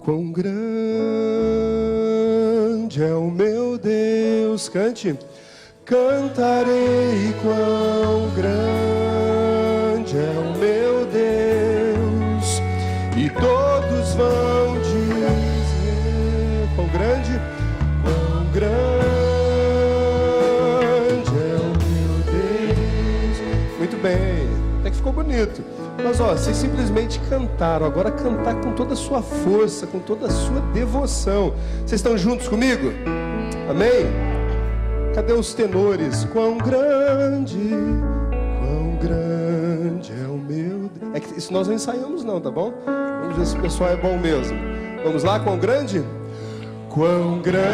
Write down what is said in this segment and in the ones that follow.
Quão grande é o meu Deus, cante. Cantarei quão grande é o meu Deus, e todos vão dizer quão grande é o meu Deus. Muito bem, até que ficou bonito. Mas vocês simplesmente cantaram, agora cantar com toda a sua força, com toda a sua devoção. Vocês estão juntos comigo? Amém? Cadê os tenores? Quão grande é o meu Deus. É que isso nós não ensaiamos não, tá bom? Vamos ver se o pessoal é bom mesmo. Vamos lá, quão grande? Quão grande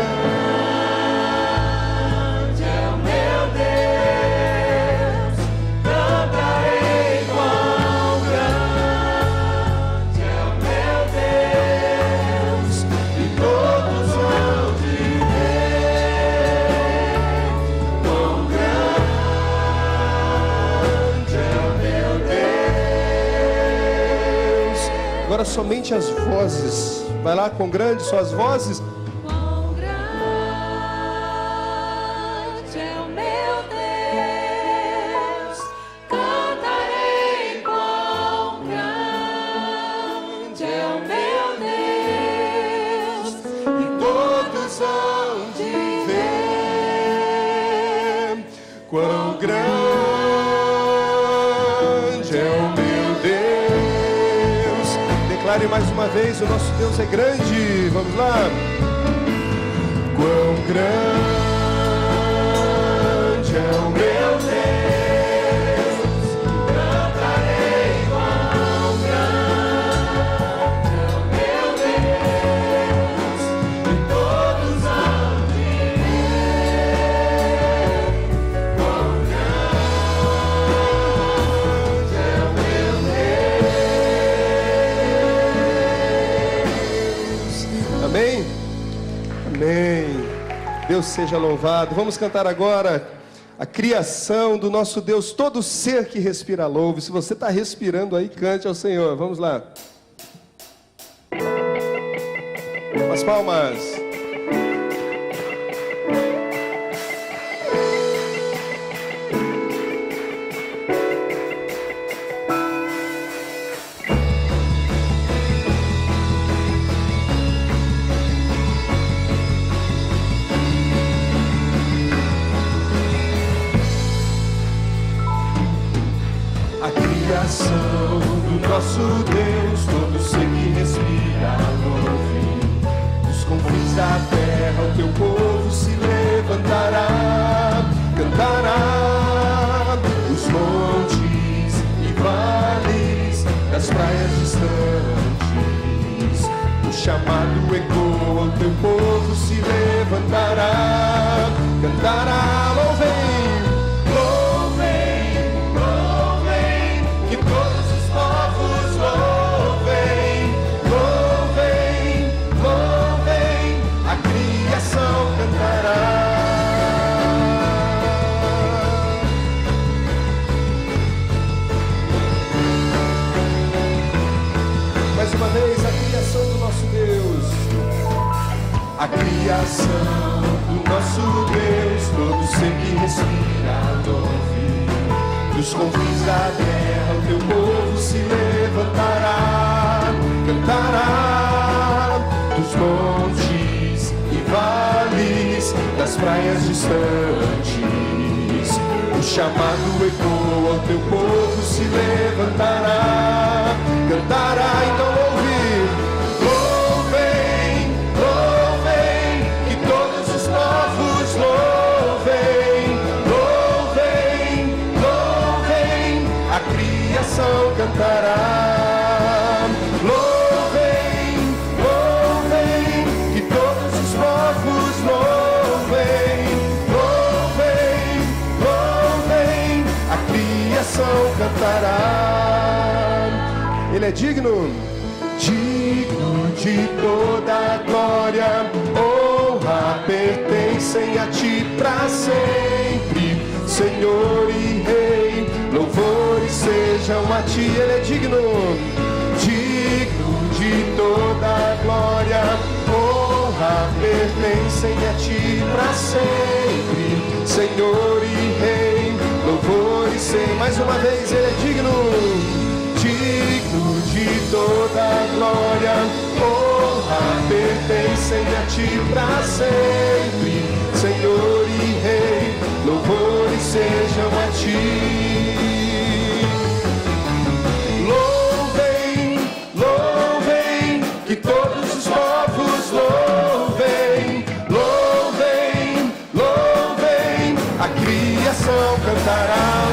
agora somente as vozes. Vai lá, quão grande são as vozes. Quão grande é o meu Deus, cantarei quão grande é o meu Deus, E todos hão de ver quão grande é o meu Deus. Declare mais uma vez, o nosso Deus é grande. Vamos lá. Quão grande é o meu Deus, cantarei quão grande é o meu Deus, e todos hão de ver quão grande é o meu Deus. Amém? Amém. Deus seja louvado. Vamos cantar agora a criação do nosso Deus. Todo ser que respira louve. Se você está respirando aí, cante ao Senhor. Vamos lá. As palmas. Do nosso Deus, todo ser que respira louve. Dos confins da terra o teu povo se levantará, cantará. Os montes e vales das praias distantes, o chamado ecoa, o teu povo se levantará, cantará. Louvem, mais uma vez, a criação do nosso Deus. A criação do nosso Deus, todo ser que respira louve. Dos confins da terra o teu povo se levantará, cantará. Dos montes e vales, das praias distantes, o chamado ecoa, o teu povo se levantará, cantará. Então louvem, que todos os povos louvem, a criação cantará. Louvem, que todos os povos louvem, a criação cantará. Ele é digno de toda a glória, honra pertencem a ti pra sempre, Senhor e Rei. Louvores sejam a ti, ele é digno de toda a glória. pertencem a ti para sempre, Senhor e Rei, louvores sem. Mais uma vez, Ele é digno, digno de toda a glória, honra pertencem a ti para sempre, Senhor e Rei, louvores sejam a ti. Louvem, louvem, que todos os povos louvem, louvem, louvem, a criação cantará.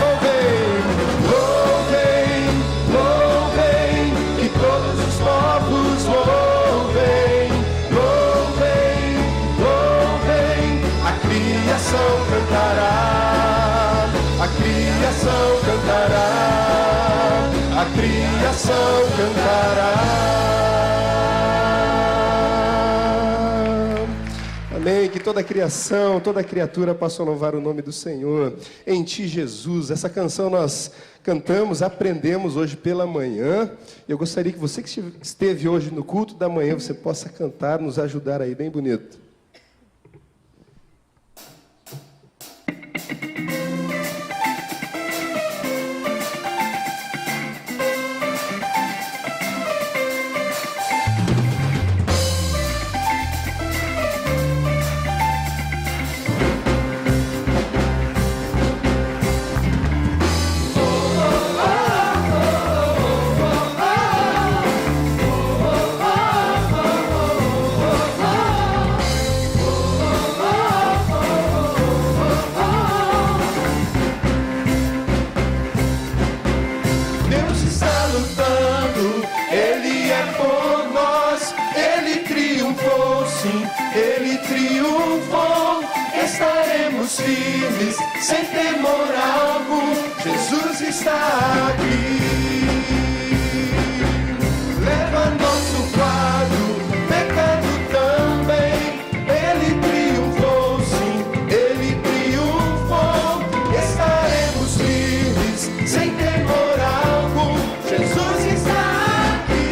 Louvem, louvem, louvem, que todos os povos louvem, louvem, louvem, a criação cantará, a criação cantará, a criação cantará. Amém, que toda a criação, toda a criatura possa louvar o nome do Senhor. Em ti, Jesus. Essa canção nós cantamos, aprendemos hoje pela manhã. Eu gostaria que você que esteve hoje no culto da manhã, você possa cantar, nos ajudar aí, bem bonito. Ele triunfou, estaremos firmes, sem temor algum, Jesus está aqui. Leva nosso fardo, pecado também, Ele triunfou, sim, Ele triunfou, estaremos firmes, sem temor algum, Jesus está aqui.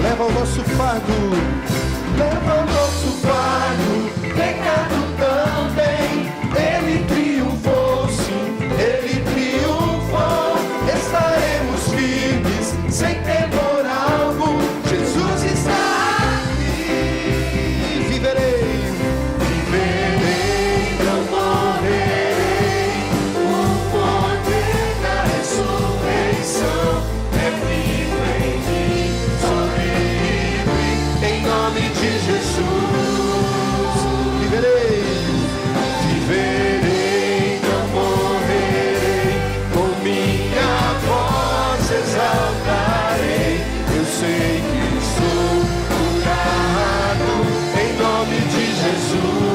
Leva o nosso fardo, leva o nosso fardo, pecado também, Ele triunfou, sim, Ele triunfou, estaremos firmes, sem temor algum, Jesus está aqui. Viverei, viverei, não morrerei, o poder da ressurreição é vivo em mim, sou livre, em nome de Jesus. Viverei, viverei, não morrerei, com minha voz exaltarei, eu sei que sou curado, em nome de Jesus.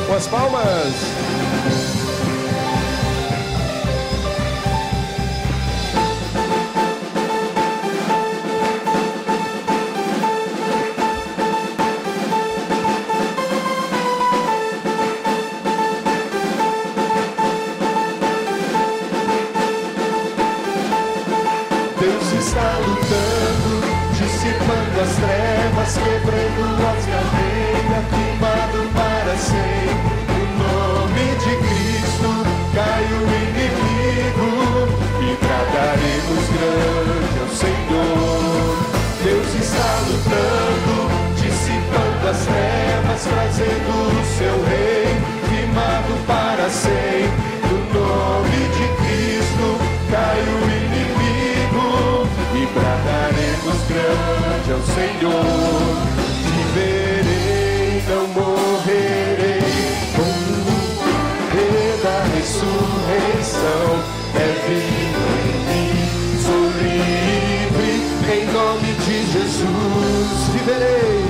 Com as palmas. Deus está lutando, dissipando as trevas, quebrando as cadeias, firmado para sempre. No nome de Cristo cai o inimigo e trataremos grande ao Senhor. Deus está lutando, dissipando as trevas, trazendo o seu reino, firmado para sempre. No nome de Cristo cai o inimigo e bradaremos grande ao Senhor. Viverei, não morrerei, com o poder da ressurreição é vivo em mim, sou livre, em nome de Jesus. Viverei,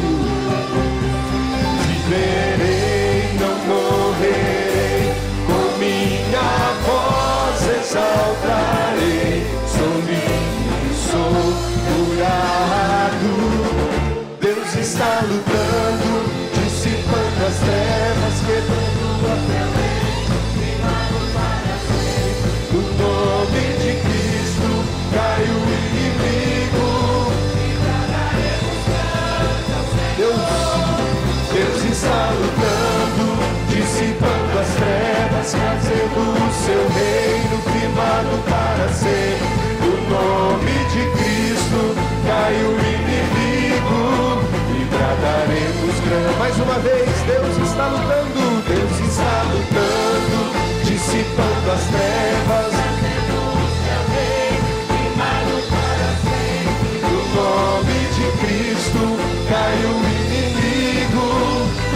Cristo, cai o inimigo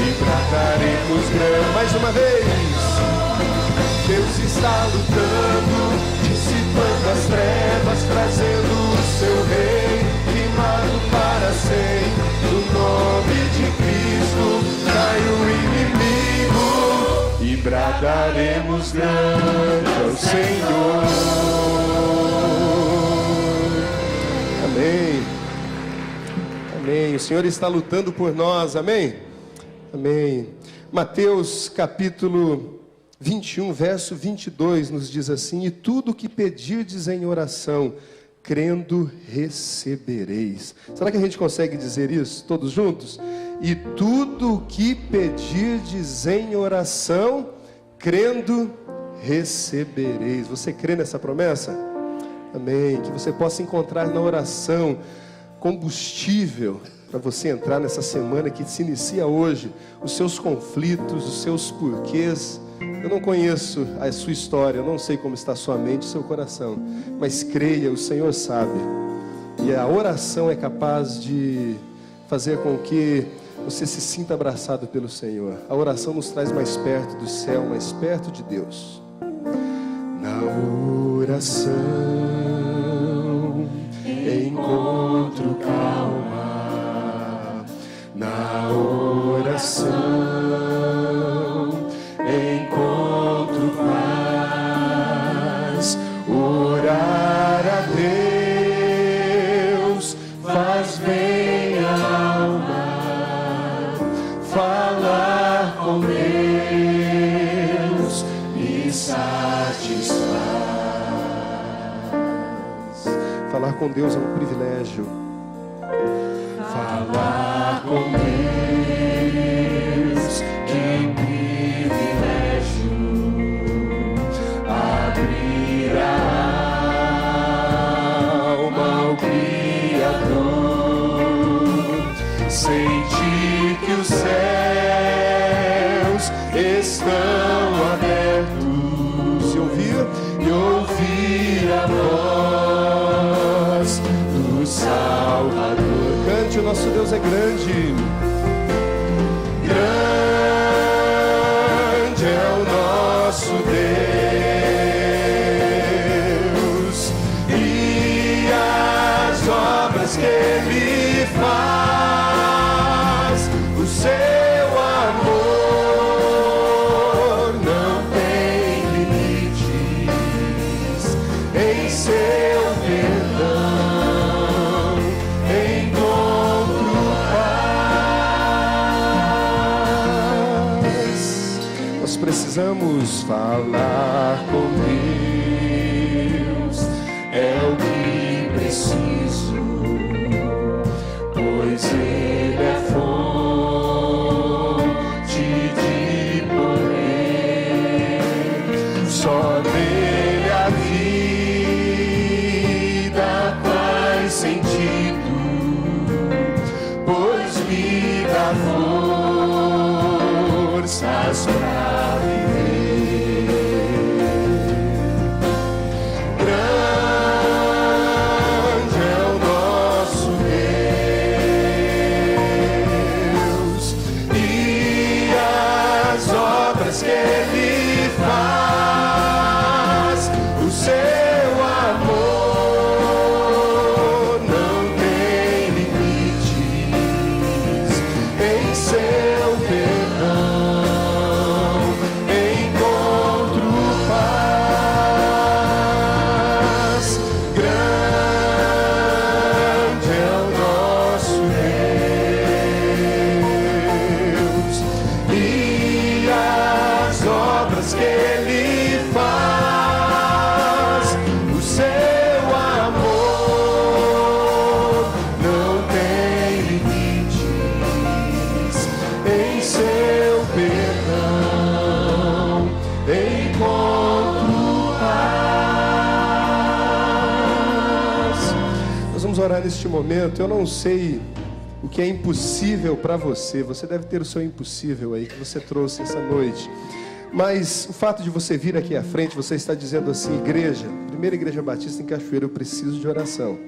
e bradaremos grande. Mais uma vez. Deus está lutando, dissipando as trevas, trazendo o seu rei, queimado para sempre. No nome de Cristo, cai o inimigo e bradaremos grande ao Senhor. Amém. Amém. O Senhor está lutando por nós. Amém. Amém. Mateus capítulo 21, verso 22 nos diz assim: e tudo o que pedirdes em oração, crendo, recebereis. Será que a gente consegue dizer isso todos juntos? E tudo o que pedirdes em oração, crendo, recebereis. Você crê nessa promessa? Amém. Que você possa encontrar na oração combustível para você entrar nessa semana que se inicia hoje, os seus conflitos, os seus porquês. Eu não conheço a sua história, eu não sei como está a sua mente e seu coração, mas creia, o Senhor sabe. E a oração é capaz de fazer com que você se sinta abraçado pelo Senhor. A oração nos traz mais perto do céu, mais perto de Deus. Na oração encontro calma, na oração encontro paz. Orar a Deus faz bem à alma, falar com Deus me satisfaz. Falar com Deus é um privilégio. Falar com Deus, que privilégio. Abrir a alma ao Criador, sentir que os céus estão abertos e ouvir a voz do Salvador. Cante, o nosso Deus é grande. Grande é o nosso Deus, e as obras que Ele faz, o seu amor não tem limites, em seu perdão encontro paz. Nós precisamos falar com Deus, é o que preciso, pois Ele é fonte de poder. Só nele a vida faz sentido, pois me dá forças pra viver. Grande é o nosso Deus, e as obras que Ele faz, o seu amor não tem limites, em seu perdão encontro paz. Grande é o nosso Deus, e as obras que Ele faz, o seu amor não tem limites, em seu perdão encontro paz. Nós vamos orar neste momento. Eu não sei o que é impossível para você. Você deve ter o seu impossível aí que você trouxe essa noite. Mas o fato de você vir aqui à frente, você está dizendo assim: igreja, Primeira Igreja Batista em Cachoeira, eu preciso de oração.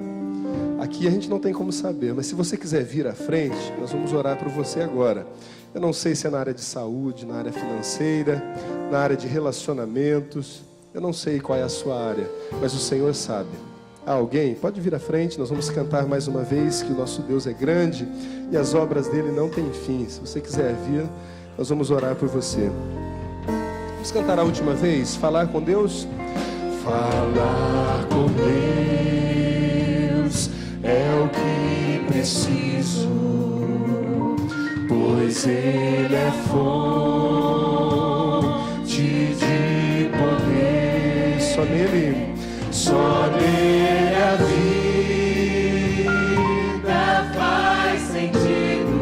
Aqui a gente não tem como saber, mas se você quiser vir à frente, nós vamos orar por você agora. Eu não sei se é na área de saúde, na área financeira, na área de relacionamentos. Eu não sei qual é a sua área, mas o Senhor sabe. Há alguém? Pode vir à frente, nós vamos cantar mais uma vez que o nosso Deus é grande e as obras dele não têm fim. Se você quiser vir, nós vamos orar por você. Vamos cantar a última vez, falar com Deus? Falar com Deus é o que preciso, pois Ele é fonte de poder. Só nele a vida faz sentido,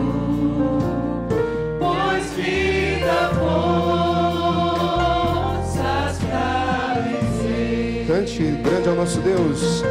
pois vida forças pra vencer. Cante, grande é o nosso Deus.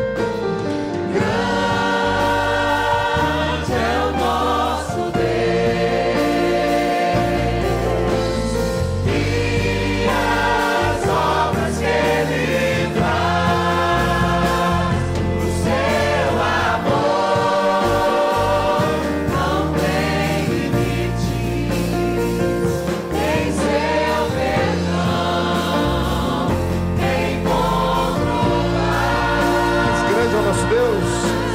Deus.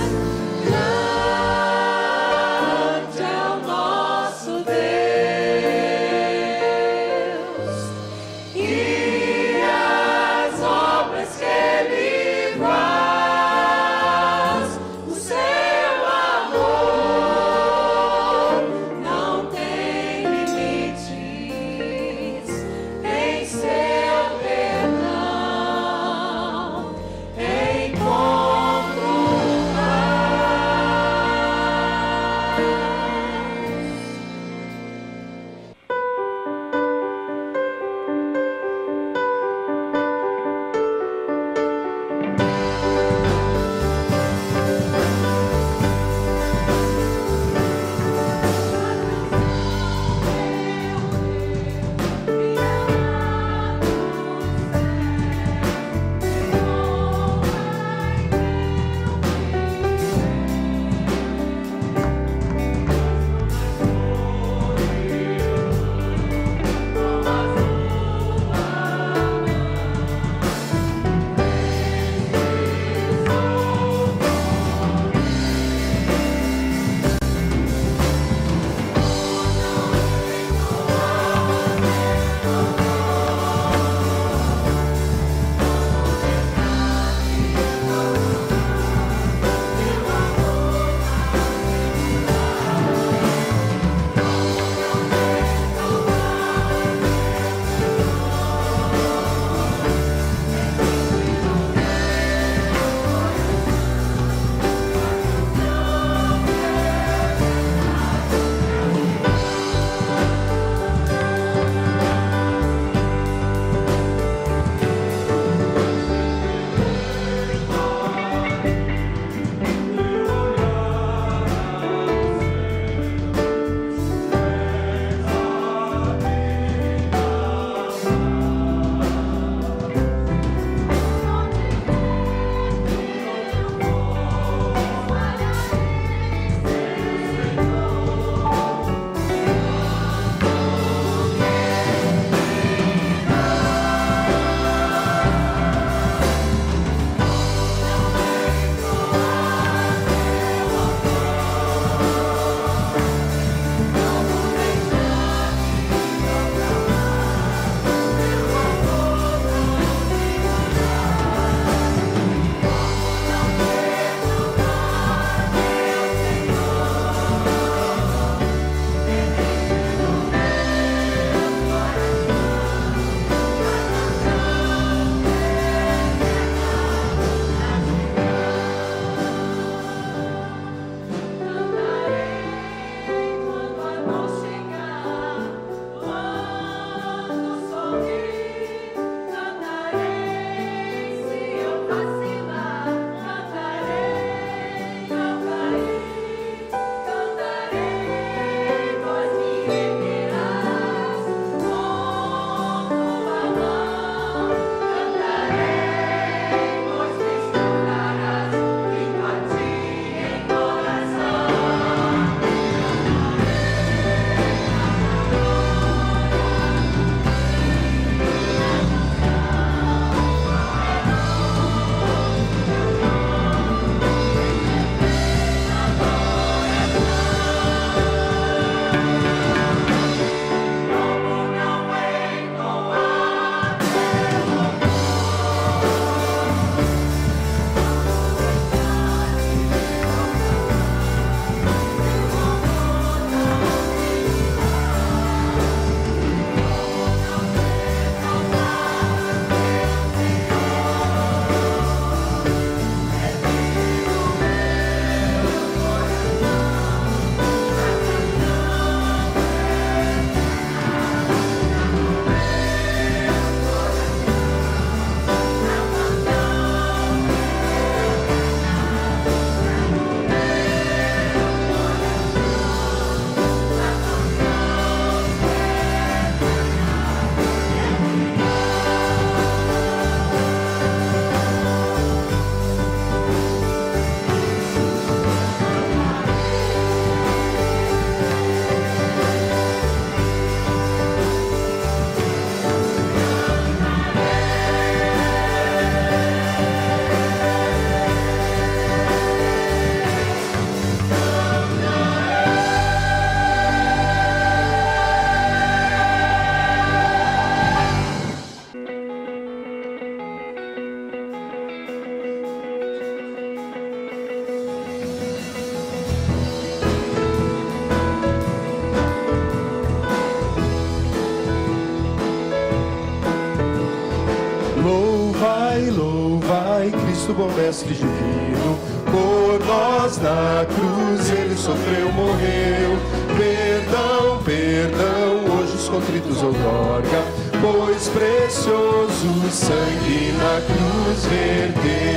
Cristo, bom mestre divino, por nós na cruz ele sofreu, morreu. Perdão, perdão, hoje os contritos outorga, pois precioso sangue na cruz verteu.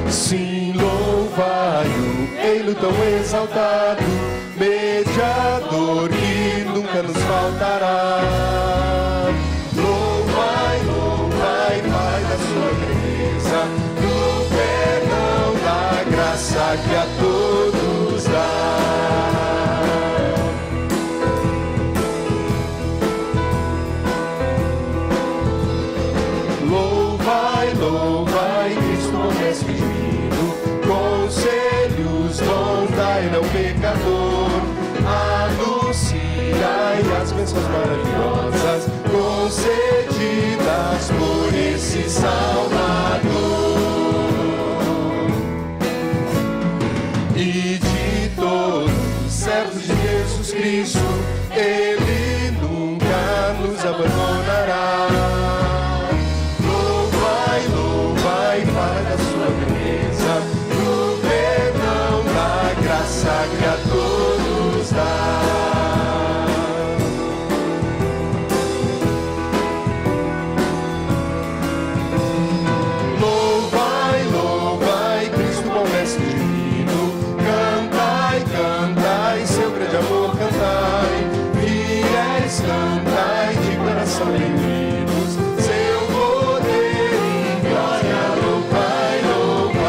Sim, louvai-o, ei-lo tão exaltado, mediador que nunca nos faltará. Louvai, louvai, Pai da sua grandeza, do perdão, da graça que a todos dá. Louvai, louvai, Cristo, bom mestre divino, conselhos, dons, dai-lhe ao pecador. Anunciai as bênçãos maravilhosas concedidas por esse Salvador. E de todos os servos de Jesus Cristo, Ele nunca nos abandonará. Louvai, louvai, Pai da sua grandeza, do perdão, da graça que a todos dá. Louvai, louvai, Cristo, bom mestre divino, cantai, cantai, seu grande amor cantai, fiéis cantai, de coração rendidos, seu poder e glória louvai, louvai.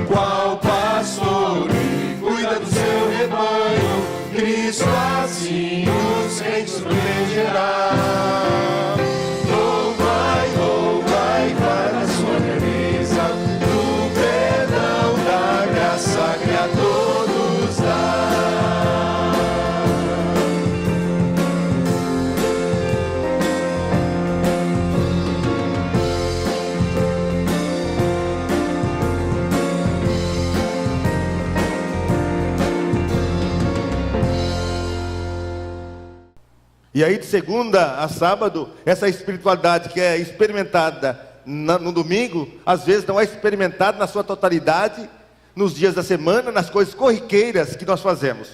Qual pastor que cuida do seu rebanho, Cristo assim os crentes protegerá. Louvai, louvai, Pai da sua grandeza, do perdão, da graça que a todos dá. E aí de segunda a sábado, essa espiritualidade que é experimentada no domingo, às vezes não é experimentada na sua totalidade nos dias da semana, nas coisas corriqueiras que nós fazemos.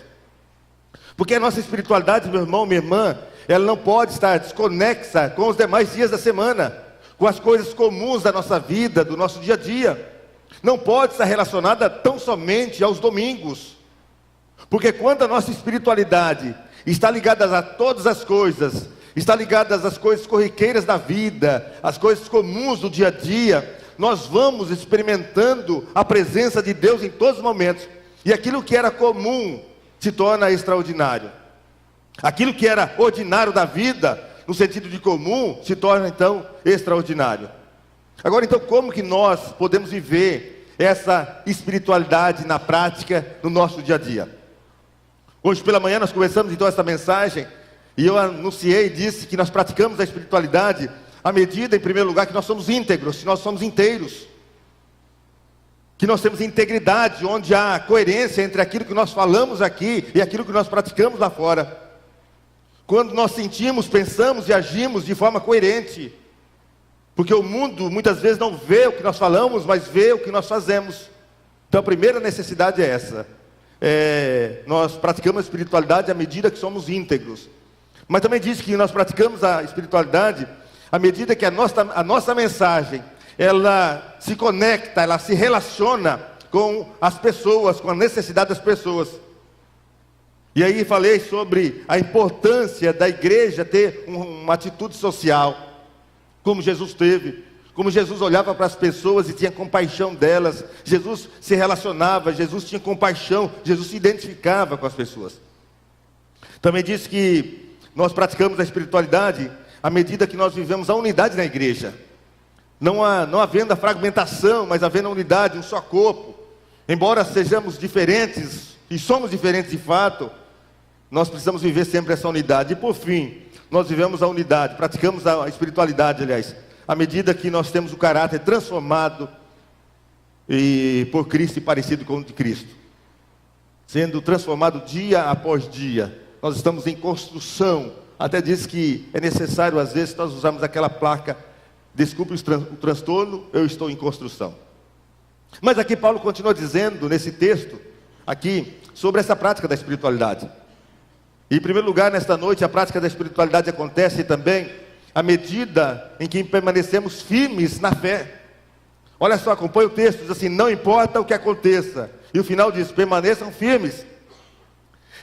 Porque a nossa espiritualidade, meu irmão, minha irmã, ela não pode estar desconexa com os demais dias da semana, com as coisas comuns da nossa vida, do nosso dia a dia. Não pode estar relacionada tão somente aos domingos. Porque quando a nossa espiritualidade está ligada a todas as coisas, está ligada às coisas corriqueiras da vida, às coisas comuns do dia a dia, nós vamos experimentando a presença de Deus em todos os momentos. E aquilo que era comum se torna extraordinário. Aquilo que era ordinário da vida, no sentido de comum, se torna então extraordinário. Agora então, como que nós podemos viver essa espiritualidade na prática, no nosso dia a dia? Hoje pela manhã nós começamos então essa mensagem, e eu anunciei e disse que nós praticamos a espiritualidade à medida, em primeiro lugar, que nós somos íntegros, que nós somos inteiros, que nós temos integridade, onde há coerência entre aquilo que nós falamos aqui e aquilo que nós praticamos lá fora. Quando nós sentimos, pensamos e agimos de forma coerente, porque o mundo muitas vezes não vê o que nós falamos, mas vê o que nós fazemos. Então a primeira necessidade é essa. Nós praticamos a espiritualidade à medida que somos íntegros. Mas também diz que nós praticamos a espiritualidade à medida que a nossa mensagem, ela se conecta, ela se relaciona com as pessoas, com a necessidade das pessoas. E aí falei sobre a importância da igreja ter uma atitude social, como Jesus teve. Como Jesus olhava para as pessoas e tinha compaixão delas. Jesus se relacionava, Jesus tinha compaixão, Jesus se identificava com as pessoas. Também disse que nós praticamos a espiritualidade à medida que nós vivemos a unidade na igreja. Não havendo a fragmentação, mas havendo a unidade, um só corpo. Embora sejamos diferentes, e somos diferentes de fato, nós precisamos viver sempre essa unidade. E por fim, nós vivemos a unidade, praticamos a espiritualidade, aliás, à medida que nós temos o caráter transformado por Cristo e parecido com o de Cristo. Sendo transformado dia após dia. Nós estamos em construção até diz que é necessário, às vezes, nós usarmos aquela placa: desculpe o transtorno, eu estou em construção. Mas aqui Paulo continua dizendo, nesse texto, aqui, sobre essa prática da espiritualidade. E, em primeiro lugar, nesta noite, a prática da espiritualidade acontece também à medida em que permanecemos firmes na fé. Olha só, acompanha o texto, diz assim: não importa o que aconteça. E o final diz: permaneçam firmes.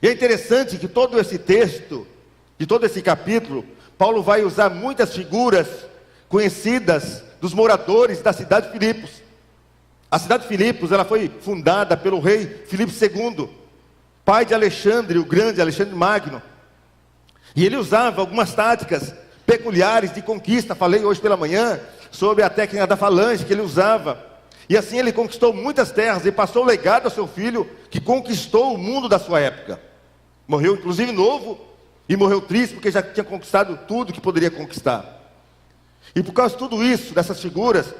E é interessante que todo esse texto, de todo esse capítulo, Paulo vai usar muitas figuras conhecidas dos moradores da cidade de Filipos. A cidade de Filipos, ela foi fundada pelo rei Filipe II, pai de Alexandre o Grande, Alexandre Magno. E ele usava algumas táticas peculiares de conquista. Falei hoje pela manhã sobre a técnica da falange que ele usava. E assim ele conquistou muitas terras e passou o legado ao seu filho, que conquistou o mundo da sua época. Morreu inclusive novo e morreu triste porque já tinha conquistado tudo que poderia conquistar. E por causa de tudo isso, dessas figuras,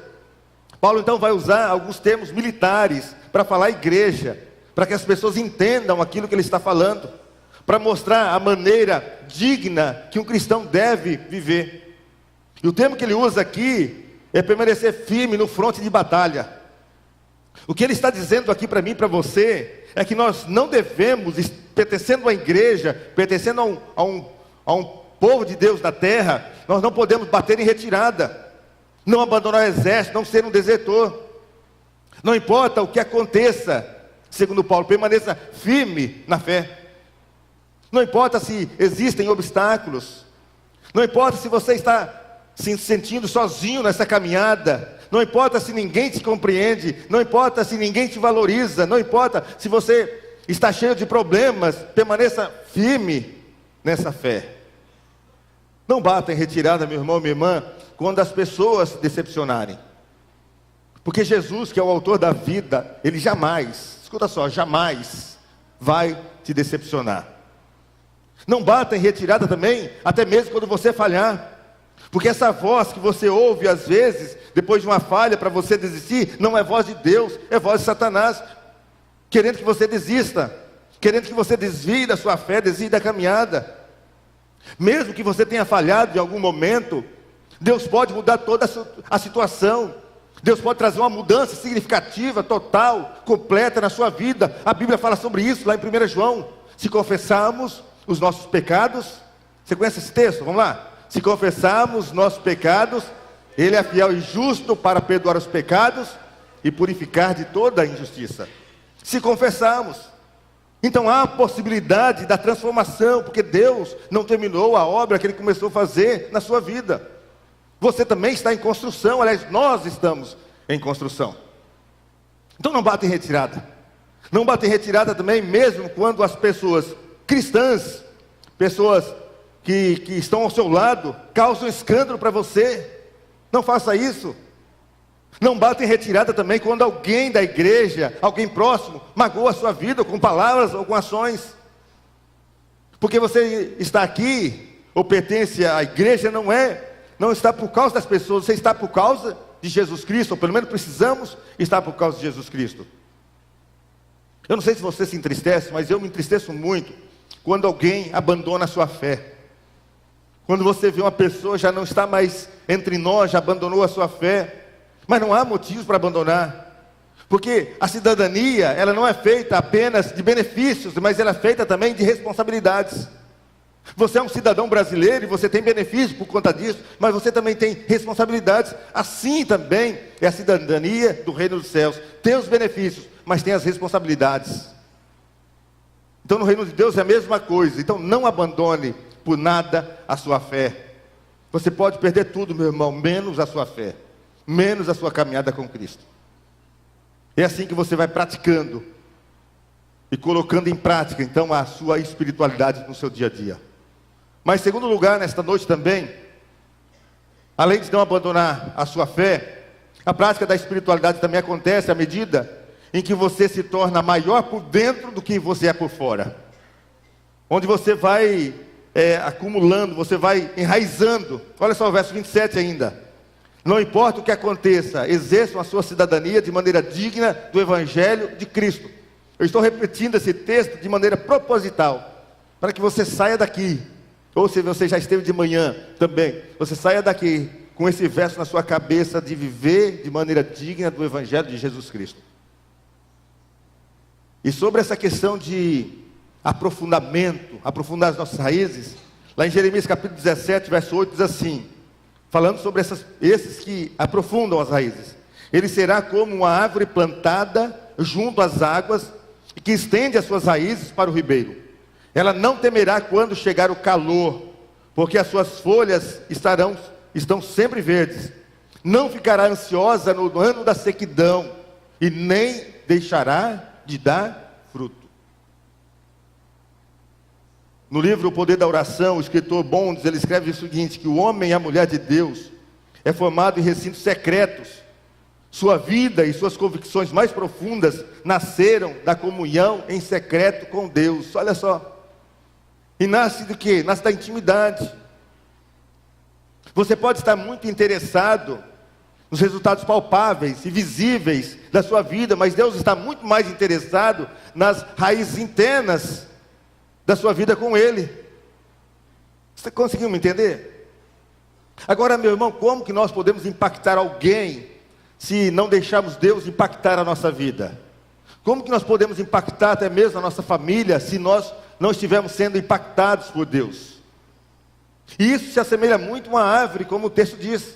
Paulo então vai usar alguns termos militares para falar à igreja, para que as pessoas entendam aquilo que ele está falando, para mostrar a maneira digna que um cristão deve viver. E o termo que ele usa aqui é permanecer firme no fronte de batalha. O que ele está dizendo aqui para mim e para você é que nós não devemos, pertencendo à igreja, pertencendo a um povo de Deus na terra, nós não podemos bater em retirada, não abandonar o exército, não ser um desertor. Não importa o que aconteça, segundo Paulo, permaneça firme na fé. Não importa se existem obstáculos, não importa se você está se sentindo sozinho nessa caminhada, não importa se ninguém te compreende, não importa se ninguém te valoriza, não importa se você está cheio de problemas, permaneça firme nessa fé. Não bata em retirada, meu irmão, minha irmã, quando as pessoas se decepcionarem. Porque Jesus, que é o autor da vida, ele jamais, escuta só, jamais vai te decepcionar. Não bata em retirada também, até mesmo quando você falhar. Porque essa voz que você ouve às vezes, depois de uma falha para você desistir, não é voz de Deus, é voz de Satanás, querendo que você desista, querendo que você desvie da sua fé, desvie da caminhada. Mesmo que você tenha falhado em algum momento, Deus pode mudar toda a situação. Deus pode trazer uma mudança significativa, total, completa na sua vida. A Bíblia fala sobre isso lá em 1 João. Se confessarmos os nossos pecados, você conhece esse texto? Vamos lá. Se confessarmos nossos pecados, Ele é fiel e justo para perdoar os pecados e purificar de toda a injustiça. Se confessarmos, então há a possibilidade da transformação, porque Deus não terminou a obra que Ele começou a fazer na sua vida. Você também está em construção, aliás, nós estamos em construção. Então não bata em retirada. Não bata em retirada também, mesmo quando as pessoas cristãs, pessoas que estão ao seu lado, causam escândalo para você. Não faça isso. Não bata em retirada também quando alguém da igreja, alguém próximo, magoa a sua vida com palavras ou com ações. Porque você está aqui, ou pertence à igreja, não está por causa das pessoas, você está por causa de Jesus Cristo, ou pelo menos precisamos estar por causa de Jesus Cristo. Eu não sei se você se entristece, mas eu me entristeço muito quando alguém abandona a sua fé. Quando você vê uma pessoa já não está mais entre nós, já abandonou a sua fé. Mas não há motivos para abandonar. Porque a cidadania, ela não é feita apenas de benefícios, mas ela é feita também de responsabilidades. Você é um cidadão brasileiro e você tem benefícios por conta disso, mas você também tem responsabilidades. Assim também é a cidadania do reino dos céus. Tem os benefícios, mas tem as responsabilidades. Então no reino de Deus é a mesma coisa. Então não abandone por nada a sua fé. Você pode perder tudo, meu irmão, menos a sua fé, menos a sua caminhada com Cristo. É assim que você vai praticando e colocando em prática, então, a sua espiritualidade no seu dia a dia. Mas, em segundo lugar, nesta noite também, além de não abandonar a sua fé, a prática da espiritualidade também acontece à medida em que você se torna maior por dentro do que você é por fora. Onde você vai acumulando, você vai enraizando. Olha só o verso 27 ainda. Não importa o que aconteça, exerçam a sua cidadania de maneira digna do Evangelho de Cristo. Eu estou repetindo esse texto de maneira proposital, para que você saia daqui ou se você já esteve de manhã também, você saia daqui com esse verso na sua cabeça de viver de maneira digna do Evangelho de Jesus Cristo. E sobre essa questão de aprofundamento, aprofundar as nossas raízes, lá em Jeremias capítulo 17, verso 8, diz assim, falando sobre esses que aprofundam as raízes: ele será como uma árvore plantada junto às águas, e que estende as suas raízes para o ribeiro. Ela não temerá quando chegar o calor, porque as suas folhas estão sempre verdes. Não ficará ansiosa no ano da sequidão, e nem deixará de dar fruto. No livro O Poder da Oração, o escritor Bondes, ele escreve o seguinte, que o homem e a mulher de Deus é formado em recintos secretos. Sua vida e suas convicções mais profundas nasceram da comunhão em secreto com Deus. Olha só. E nasce do quê? Nasce da intimidade. Você pode estar muito interessado nos resultados palpáveis e visíveis da sua vida, mas Deus está muito mais interessado nas raízes internas da sua vida com Ele. Você conseguiu me entender? Agora, meu irmão, como que nós podemos impactar alguém se não deixarmos Deus impactar a nossa vida? Como que nós podemos impactar até mesmo a nossa família se nós não estivermos sendo impactados por Deus? E isso se assemelha muito a uma árvore, como o texto diz.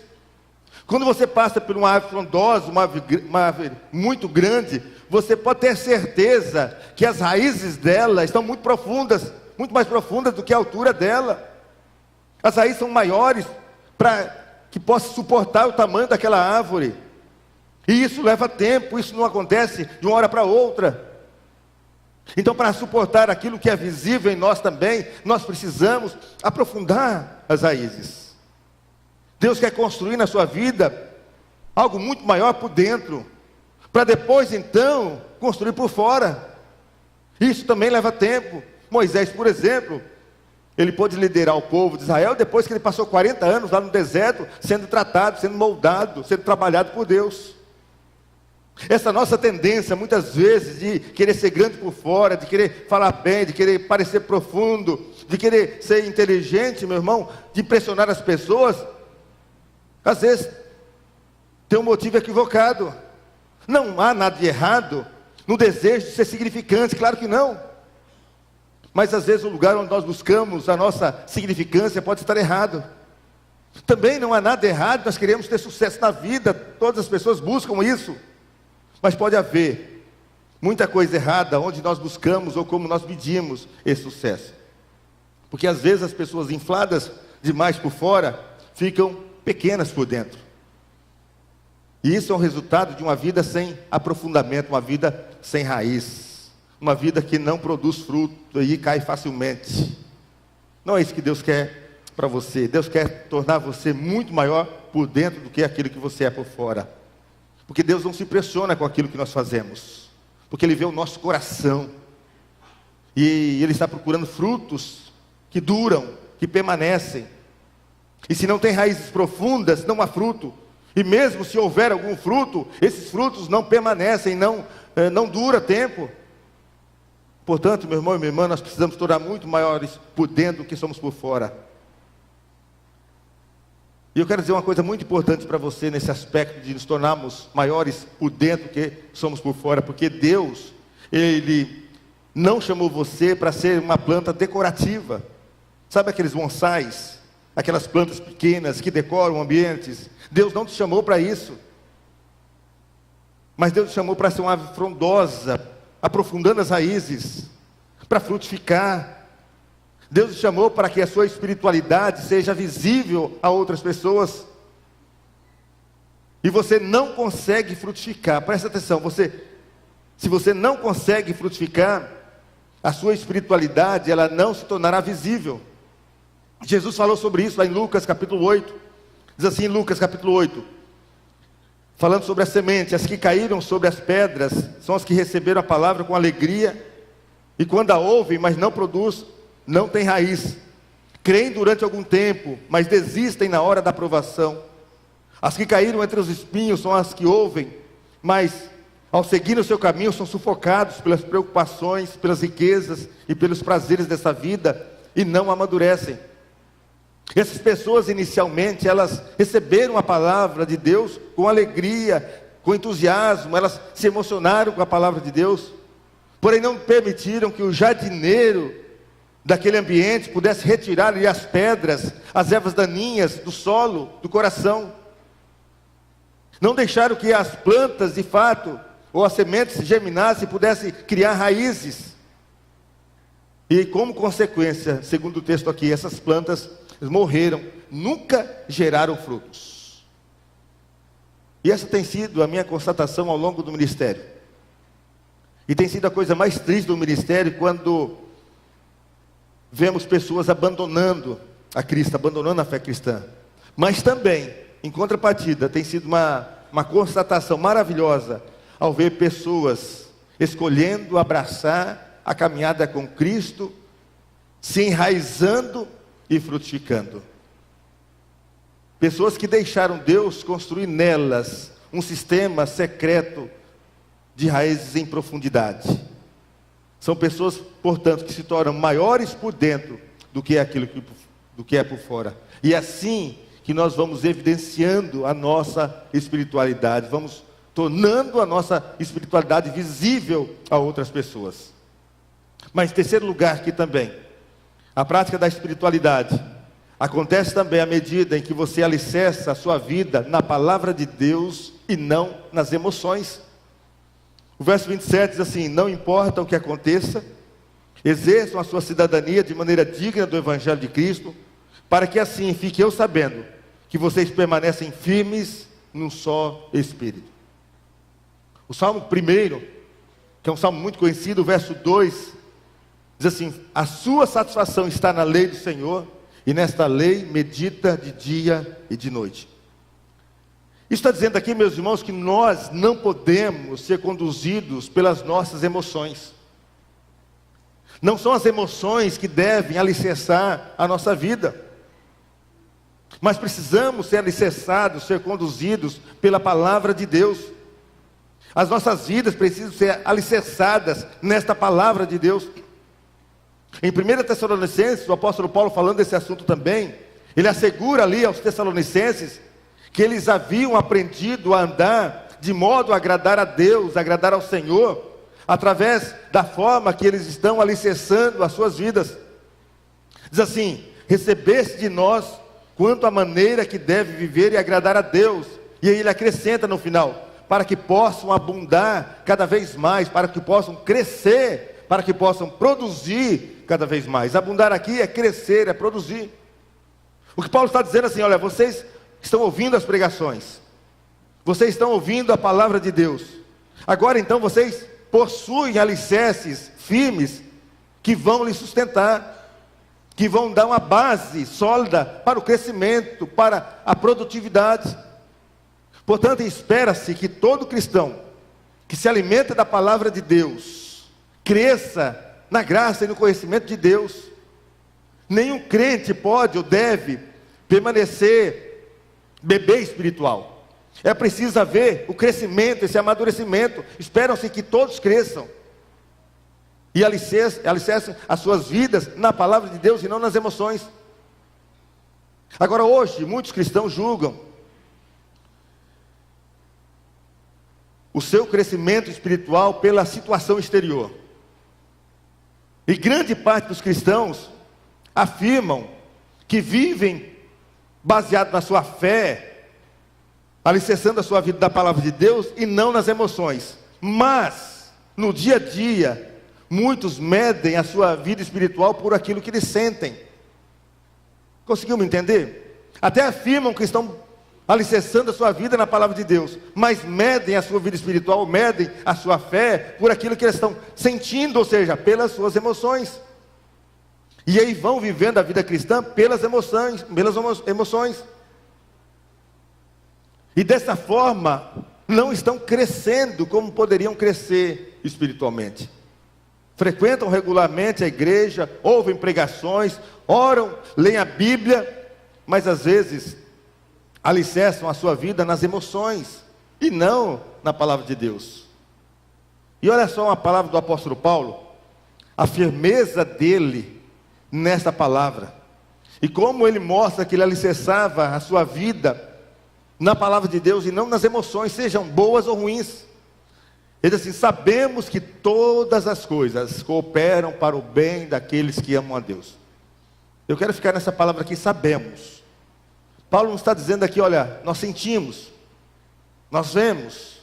Quando você passa por uma árvore frondosa, uma árvore muito grande, você pode ter certeza que as raízes dela estão muito profundas, muito mais profundas do que a altura dela. As raízes são maiores para que possa suportar o tamanho daquela árvore. E isso leva tempo, isso não acontece de uma hora para outra. Então, para suportar aquilo que é visível em nós também, nós precisamos aprofundar as raízes. Deus quer construir na sua vida algo muito maior por dentro, para depois então construir por fora. Isso também leva tempo. Moisés, por exemplo, ele pôde liderar o povo de Israel depois que ele passou 40 anos lá no deserto, sendo tratado, sendo moldado, sendo trabalhado por Deus. Essa nossa tendência muitas vezes de querer ser grande por fora, de querer falar bem, de querer parecer profundo, de querer ser inteligente, meu irmão, de impressionar as pessoas, às vezes tem um motivo equivocado. Não há nada de errado no desejo de ser significante, claro que não. Mas às vezes o lugar onde nós buscamos a nossa significância pode estar errado. Também não há nada errado, nós queremos ter sucesso na vida, todas as pessoas buscam isso. Mas pode haver muita coisa errada onde nós buscamos ou como nós medimos esse sucesso. Porque às vezes as pessoas infladas demais por fora ficam pequenas por dentro. E isso é um resultado de uma vida sem aprofundamento, uma vida sem raiz, uma vida que não produz fruto e cai facilmente. Não é isso que Deus quer para você. Deus quer tornar você muito maior por dentro do que aquilo que você é por fora. Porque Deus não se impressiona com aquilo que nós fazemos, porque Ele vê o nosso coração, e Ele está procurando frutos que duram, que permanecem. E se não tem raízes profundas, não há fruto. E mesmo se houver algum fruto, esses frutos não permanecem, não dura tempo. Portanto, meu irmão e minha irmã, nós precisamos tornar muito maiores por dentro do que somos por fora. E eu quero dizer uma coisa muito importante para você nesse aspecto de nos tornarmos maiores por dentro do que somos por fora. Porque Deus, Ele não chamou você para ser uma planta decorativa. Sabe aqueles bonsais? Aquelas plantas pequenas que decoram ambientes? Deus não te chamou para isso. Mas Deus te chamou para ser uma árvore frondosa, aprofundando as raízes, para frutificar. Deus te chamou para que a sua espiritualidade seja visível a outras pessoas. E você não consegue frutificar, presta atenção, se você não consegue frutificar, a sua espiritualidade, ela não se tornará visível. Jesus falou sobre isso lá em Lucas capítulo 8, diz assim em Lucas capítulo 8, falando sobre a semente: as que caíram sobre as pedras, são as que receberam a palavra com alegria, e quando a ouvem, mas não produz, não tem raiz, creem durante algum tempo, mas desistem na hora da provação. As que caíram entre os espinhos são as que ouvem, mas ao seguir o seu caminho são sufocados pelas preocupações, pelas riquezas e pelos prazeres dessa vida, e não amadurecem. Essas pessoas inicialmente, elas receberam a palavra de Deus com alegria, com entusiasmo, elas se emocionaram com a palavra de Deus, porém não permitiram que o jardineiro daquele ambiente pudesse retirar-lhe as pedras, as ervas daninhas do solo, do coração. Não deixaram que as plantas de fato, ou as sementes germinassem e pudessem criar raízes. E como consequência, segundo o texto aqui, essas plantas morreram, nunca geraram frutos. E essa tem sido a minha constatação ao longo do ministério. E tem sido a coisa mais triste do ministério quando vemos pessoas abandonando a Cristo, abandonando a fé cristã. Mas também, em contrapartida, tem sido uma constatação maravilhosa ao ver pessoas escolhendo abraçar a caminhada com Cristo, se enraizando e frutificando. Pessoas que deixaram Deus construir nelas um sistema secreto de raízes em profundidade. São pessoas, portanto, que se tornam maiores por dentro do que é por fora. E é assim que nós vamos evidenciando a nossa espiritualidade, vamos tornando a nossa espiritualidade visível a outras pessoas. Mas em terceiro lugar aqui também, a prática da espiritualidade acontece também à medida em que você alicerça a sua vida na palavra de Deus e não nas emoções. O verso 27 diz assim: não importa o que aconteça, exerçam a sua cidadania de maneira digna do Evangelho de Cristo, para que assim fique eu sabendo que vocês permanecem firmes num só Espírito. O Salmo 1, que é um salmo muito conhecido, o verso 2, diz assim: a sua satisfação está na lei do Senhor, e nesta lei medita de dia e de noite. Isso está dizendo aqui, meus irmãos, que nós não podemos ser conduzidos pelas nossas emoções. Não são as emoções que devem alicerçar a nossa vida, mas precisamos ser alicerçados, ser conduzidos pela palavra de Deus. As nossas vidas precisam ser alicerçadas nesta palavra de Deus. Em 1 Tessalonicenses, o apóstolo Paulo, falando desse assunto também, ele assegura ali aos Tessalonicenses que eles haviam aprendido a andar de modo a agradar a Deus, agradar ao Senhor, através da forma que eles estão alicerçando as suas vidas. Diz assim: recebeste de nós quanto à maneira que deve viver e agradar a Deus. E aí ele acrescenta no final: para que possam abundar cada vez mais, para que possam crescer, para que possam produzir cada vez mais. Abundar aqui é crescer, é produzir. O que Paulo está dizendo assim: olha, vocês estão ouvindo as pregações, vocês estão ouvindo a palavra de Deus, agora então vocês possuem alicerces firmes que vão lhe sustentar, que vão dar uma base sólida para o crescimento, para a produtividade. Portanto, espera-se que todo cristão que se alimenta da palavra de Deus cresça na graça e no conhecimento de Deus. Nenhum crente pode ou deve permanecer bebê espiritual. É preciso haver o crescimento, esse amadurecimento. Esperam-se que todos cresçam e alicercem as suas vidas na palavra de Deus e não nas emoções. Agora, hoje, muitos cristãos julgam o seu crescimento espiritual pela situação exterior. E grande parte dos cristãos afirmam que vivem baseado na sua fé, alicerçando a sua vida da palavra de Deus e não nas emoções. Mas, no dia a dia, muitos medem a sua vida espiritual por aquilo que eles sentem. Conseguiu me entender? Até afirmam que estão alicerçando a sua vida na palavra de Deus, mas medem a sua vida espiritual, medem a sua fé por aquilo que eles estão sentindo, ou seja, pelas suas emoções. E aí vão vivendo a vida cristã pelas emoções. E dessa forma, não estão crescendo como poderiam crescer espiritualmente. Frequentam regularmente a igreja, ouvem pregações, oram, leem a Bíblia, mas às vezes alicerçam a sua vida nas emoções e não na palavra de Deus. E olha só uma palavra do apóstolo Paulo, a firmeza dele nesta palavra. E como ele mostra que ele alicerçava a sua vida na palavra de Deus e não nas emoções, sejam boas ou ruins. Ele diz assim: sabemos que todas as coisas cooperam para o bem daqueles que amam a Deus. Eu quero ficar nessa palavra aqui, sabemos. Paulo não está dizendo aqui, olha, nós sentimos, nós vemos,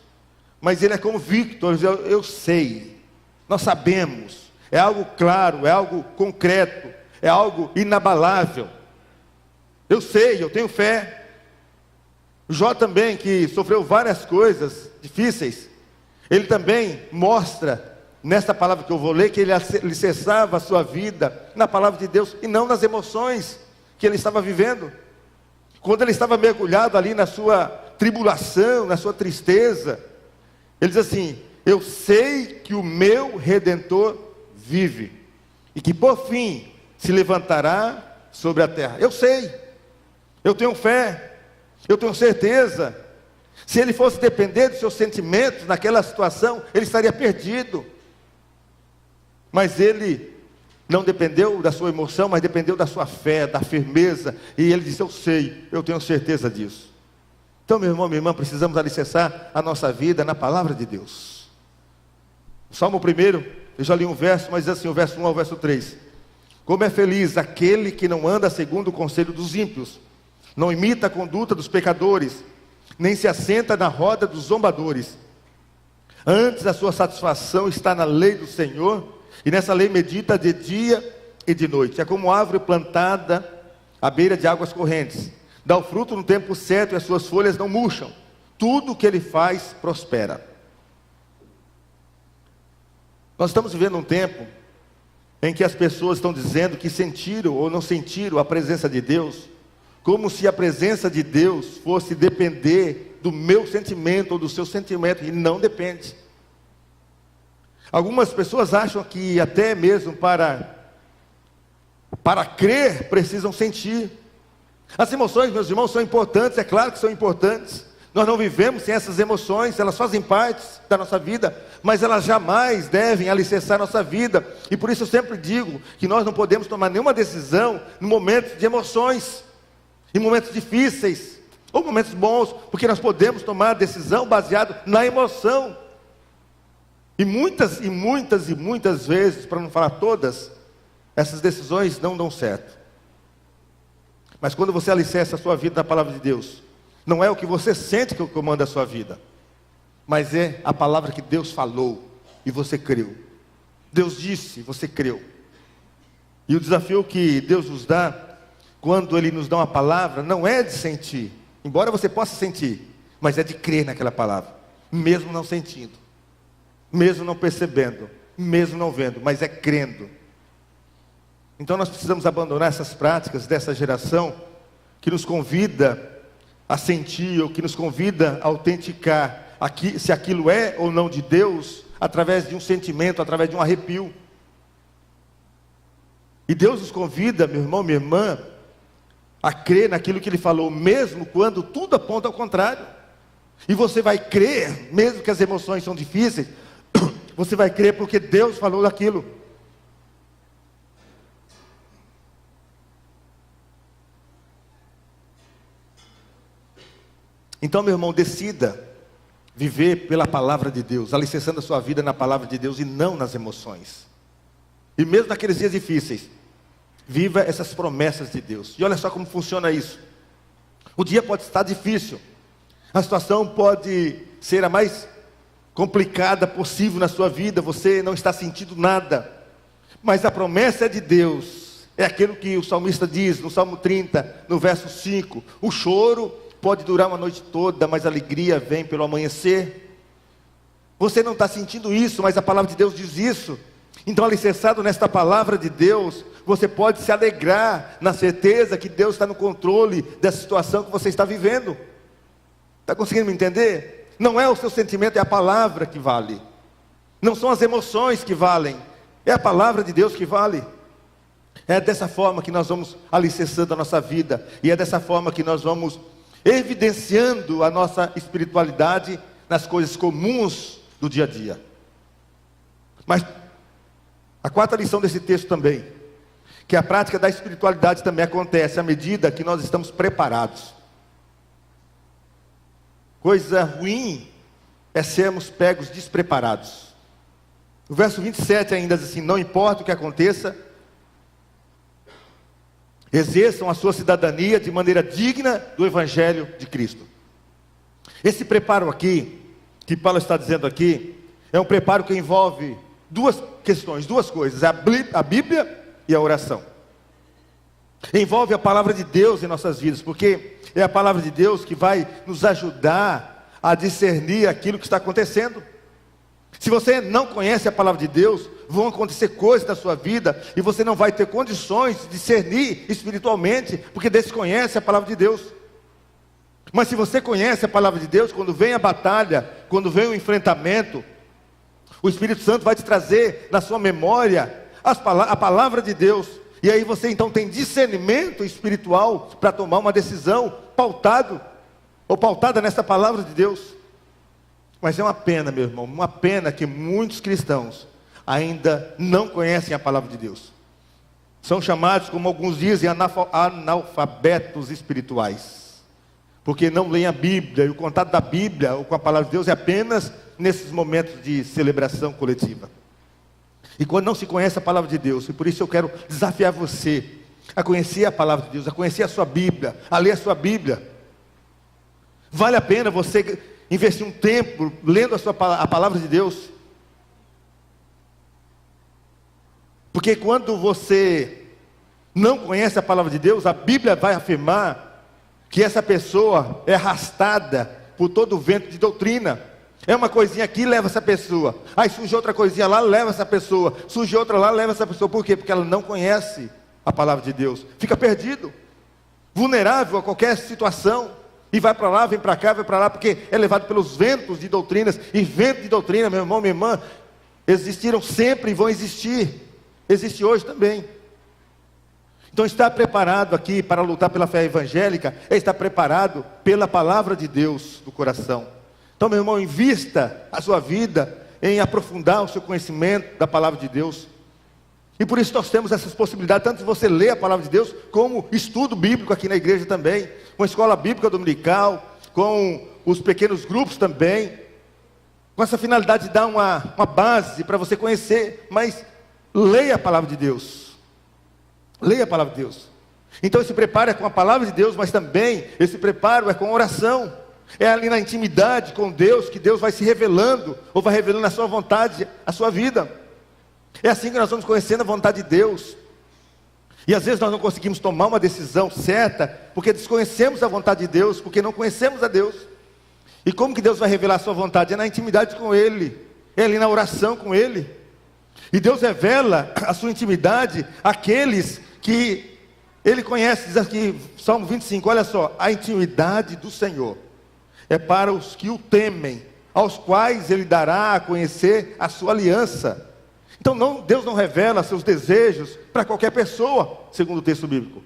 mas ele é convicto, ele diz, eu sei, nós sabemos, é algo claro, é algo concreto, é algo inabalável. Eu sei, eu tenho fé. Jó também, que sofreu várias coisas difíceis, ele também mostra, nessa palavra que eu vou ler, que ele alicerçava a sua vida na palavra de Deus, e não nas emoções que ele estava vivendo. Quando ele estava mergulhado ali na sua tribulação, na sua tristeza, ele diz assim: eu sei que o meu Redentor vive, e que por fim se levantará sobre a terra. Eu sei, eu tenho fé, eu tenho certeza. Se ele fosse depender dos seus sentimentos naquela situação, ele estaria perdido. Mas ele não dependeu da sua emoção, mas dependeu da sua fé, da firmeza. E ele disse: eu sei, eu tenho certeza disso. Então, meu irmão, minha irmã, precisamos alicerçar a nossa vida na palavra de Deus. O Salmo 1, eu já li um verso, mas diz assim, o verso 1 ao verso 3. Como é feliz aquele que não anda segundo o conselho dos ímpios, não imita a conduta dos pecadores, nem se assenta na roda dos zombadores. Antes a sua satisfação está na lei do Senhor, e nessa lei medita de dia e de noite. É como árvore plantada à beira de águas correntes, dá o fruto no tempo certo e as suas folhas não murcham. Tudo o que ele faz prospera. Nós estamos vivendo um tempo em que as pessoas estão dizendo que sentiram ou não sentiram a presença de Deus, como se a presença de Deus fosse depender do meu sentimento ou do seu sentimento, e não depende. Algumas pessoas acham que até mesmo para crer precisam sentir. As emoções, meus irmãos, são importantes, é claro que são importantes. Nós não vivemos sem essas emoções, elas fazem parte da nossa vida, mas elas jamais devem alicerçar a nossa vida. E por isso eu sempre digo que nós não podemos tomar nenhuma decisão no momento de emoções, em momentos difíceis, ou momentos bons, porque nós podemos tomar decisão baseado na emoção. E muitas vezes, para não falar todas, essas decisões não dão certo. Mas quando você alicerça a sua vida na palavra de Deus, não é o que você sente que comanda a sua vida, mas é a palavra que Deus falou e você creu. Deus disse, você creu. E o desafio que Deus nos dá, quando Ele nos dá uma palavra, não é de sentir, embora você possa sentir, mas é de crer naquela palavra, mesmo não sentindo, mesmo não percebendo, mesmo não vendo, mas é crendo. Então nós precisamos abandonar essas práticas dessa geração, que nos convida a sentir, ou que nos convida a autenticar se aquilo é ou não de Deus, através de um sentimento, através de um arrepio. E Deus nos convida, meu irmão, minha irmã, a crer naquilo que Ele falou, mesmo quando tudo aponta ao contrário. E você vai crer, mesmo que as emoções são difíceis, você vai crer porque Deus falou daquilo. Então, meu irmão, decida viver pela palavra de Deus, alicerçando a sua vida na palavra de Deus e não nas emoções. E mesmo naqueles dias difíceis, viva essas promessas de Deus. E olha só como funciona isso. O dia pode estar difícil, a situação pode ser a mais complicada possível na sua vida, você não está sentindo nada, mas a promessa é de Deus, é aquilo que o salmista diz no Salmo 30, no verso 5, o choro pode durar uma noite toda, mas a alegria vem pelo amanhecer. Você não está sentindo isso, mas a palavra de Deus diz isso. Então, alicerçado nesta palavra de Deus, você pode se alegrar na certeza que Deus está no controle dessa situação que você está vivendo. Está conseguindo me entender? Não é o seu sentimento, é a palavra que vale. Não são as emoções que valem, é a palavra de Deus que vale. É dessa forma que nós vamos alicerçando a nossa vida, e é dessa forma que nós vamos evidenciando a nossa espiritualidade nas coisas comuns do dia a dia. Mas a quarta lição desse texto também que a prática da espiritualidade também acontece à medida que nós estamos preparados. Coisa ruim é sermos pegos despreparados. O verso 27 ainda diz assim: não importa o que aconteça, exerçam a sua cidadania de maneira digna do Evangelho de Cristo. Esse preparo aqui, que Paulo está dizendo aqui, é um preparo que envolve duas questões, duas coisas: a Bíblia e a oração. Envolve a palavra de Deus em nossas vidas, porque é a palavra de Deus que vai nos ajudar a discernir aquilo que está acontecendo. Se você não conhece a palavra de Deus, vão acontecer coisas na sua vida e você não vai ter condições de discernir espiritualmente, porque desconhece a palavra de Deus. Mas se você conhece a palavra de Deus, quando vem a batalha, quando vem o enfrentamento, o Espírito Santo vai te trazer na sua memória a palavra de Deus. E aí você então tem discernimento espiritual para tomar uma decisão pautada nessa palavra de Deus. Mas é uma pena, meu irmão, uma pena que muitos cristãos ainda não conhecem a palavra de Deus. São chamados, como alguns dizem, analfabetos espirituais, porque não leem a Bíblia, e o contato da Bíblia ou com a palavra de Deus é apenas nesses momentos de celebração coletiva. E quando não se conhece a palavra de Deus, e por isso eu quero desafiar você a conhecer a palavra de Deus, a conhecer a sua Bíblia, a ler a sua Bíblia. Vale a pena você investir um tempo lendo a palavra de Deus. Porque quando você não conhece a palavra de Deus, a Bíblia vai afirmar que essa pessoa é arrastada por todo o vento de doutrina. É uma coisinha aqui, leva essa pessoa. Aí surge outra coisinha lá, leva essa pessoa. Surge outra lá, leva essa pessoa. Por quê? Porque ela não conhece a palavra de Deus. Fica perdido, vulnerável a qualquer situação. E vai para lá, vem para cá, vai para lá, porque é levado pelos ventos de doutrinas. E vento de doutrina, meu irmão, minha irmã, existiram sempre e vão existir. Existe hoje também. Então estar preparado aqui para lutar pela fé evangélica é estar preparado pela palavra de Deus do coração. Então, meu irmão, invista a sua vida em aprofundar o seu conhecimento da palavra de Deus. E por isso nós temos essas possibilidades, tanto de você ler a palavra de Deus, como estudo bíblico aqui na igreja também, com a escola bíblica dominical, com os pequenos grupos também, com essa finalidade de dar uma base para você conhecer, mas leia a palavra de Deus. Leia a palavra de Deus. Então esse preparo é com a palavra de Deus, mas também esse preparo é com oração. É ali na intimidade com Deus que Deus vai se revelando, ou vai revelando a sua vontade, a sua vida. É assim que nós vamos conhecendo a vontade de Deus. E às vezes nós não conseguimos tomar uma decisão certa, porque desconhecemos a vontade de Deus, porque não conhecemos a Deus. E como que Deus vai revelar a sua vontade? É na intimidade com Ele, é ali na oração com Ele. E Deus revela a sua intimidade àqueles que Ele conhece. Diz aqui, Salmo 25, olha só: a intimidade do Senhor é para os que o temem, aos quais Ele dará a conhecer a sua aliança. Então Deus não revela seus desejos para qualquer pessoa, segundo o texto bíblico.